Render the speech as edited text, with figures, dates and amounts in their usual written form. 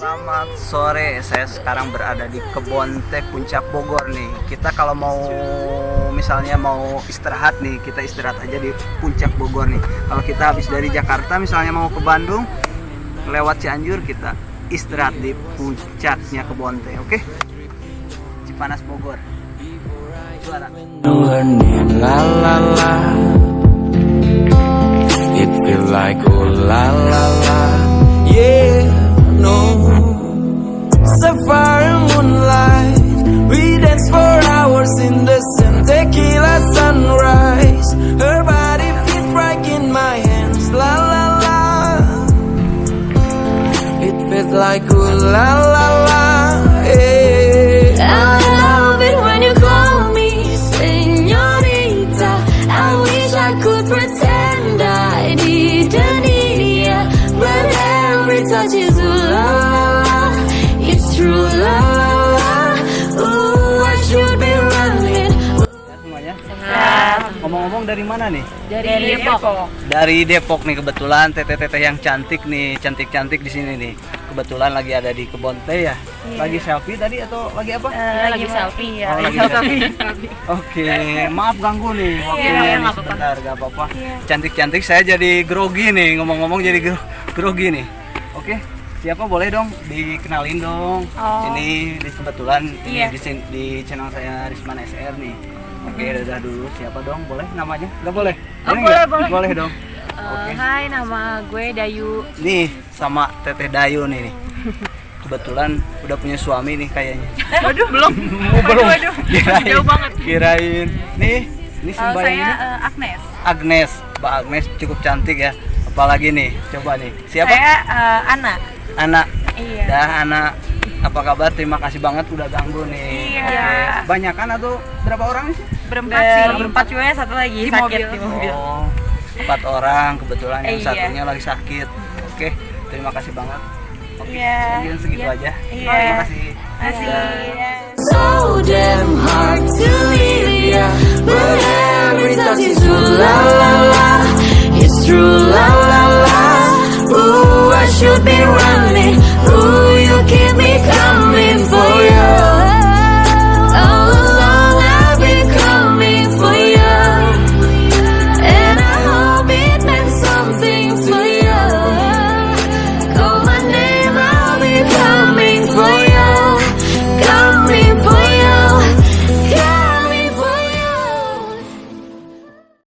Selamat sore, saya sekarang berada di Kebon Teh Puncak Bogor nih. Kita kalau mau misalnya mau istirahat nih, kita istirahat aja di Puncak Bogor nih. Kalau kita habis dari Jakarta misalnya mau ke Bandung, lewat Cianjur, kita istirahat di puncaknya Kebon Teh, oke? Cipanas Bogor. Suara. It feel like oh la la la, yeah, no. Sapphire moonlight, we dance for hours in the sun, tequila sunrise. Her body feels right in my hands, la la la. It feels like oh la la la, yeah. I love it when you call me señorita. I wish I could pretend I didn't need ya, but every touch is love. It's true love. Ooh, I should be running. Ya, semuanya. Ngomong-ngomong dari mana nih? Dari Depok. Dari Depok nih, kebetulan teteh-teteh yang cantik nih, cantik-cantik di sini nih. Kebetulan lagi ada di Kebon Teh ya. Lagi selfie tadi atau lagi apa? Lagi selfie ya. Oh, lagi selfie. Oke, maaf ganggu nih waktunya nih, sebentar, gak apa-apa. Cantik-cantik saya jadi grogi nih, ngomong-ngomong jadi grogi nih. Oke, siapa boleh dong dikenalin dong. Ini kebetulan ini di channel saya Risman SR nih. Oke, dadah dulu. Siapa dong? Boleh namanya? Gak boleh? Boleh. Boleh dong. Oke. Hai, nama gue Dayu. Nih sama Teteh Dayu nih. Kebetulan udah punya suami nih kayaknya. Waduh, belum. Belum. Waduh. Jauh banget. Kirain. Nih si Mbak Saya ini. Agnes. Agnes. Mbak Agnes cukup cantik ya. Apalagi nih, coba nih. Siapa? Saya Ana. Anak. Iya. Dah anak. Apa kabar? Terima kasih banget udah ganggu nih. Iya. Oke. Banyakan atau berapa orang sih? Berempat sih. Berempat cuma satu lagi sakit di mobil. Oh, 4 orang kebetulan yang Iya. satunya lagi sakit. Oke, terima kasih banget. Oke, Iya. mungkin segitu aja. Iya. Terima kasih. Masih. Dah. So damn hard to leave ya, but every touch is true la la la. It's true la la la. Ooh, I should be running. Ooh, you keep me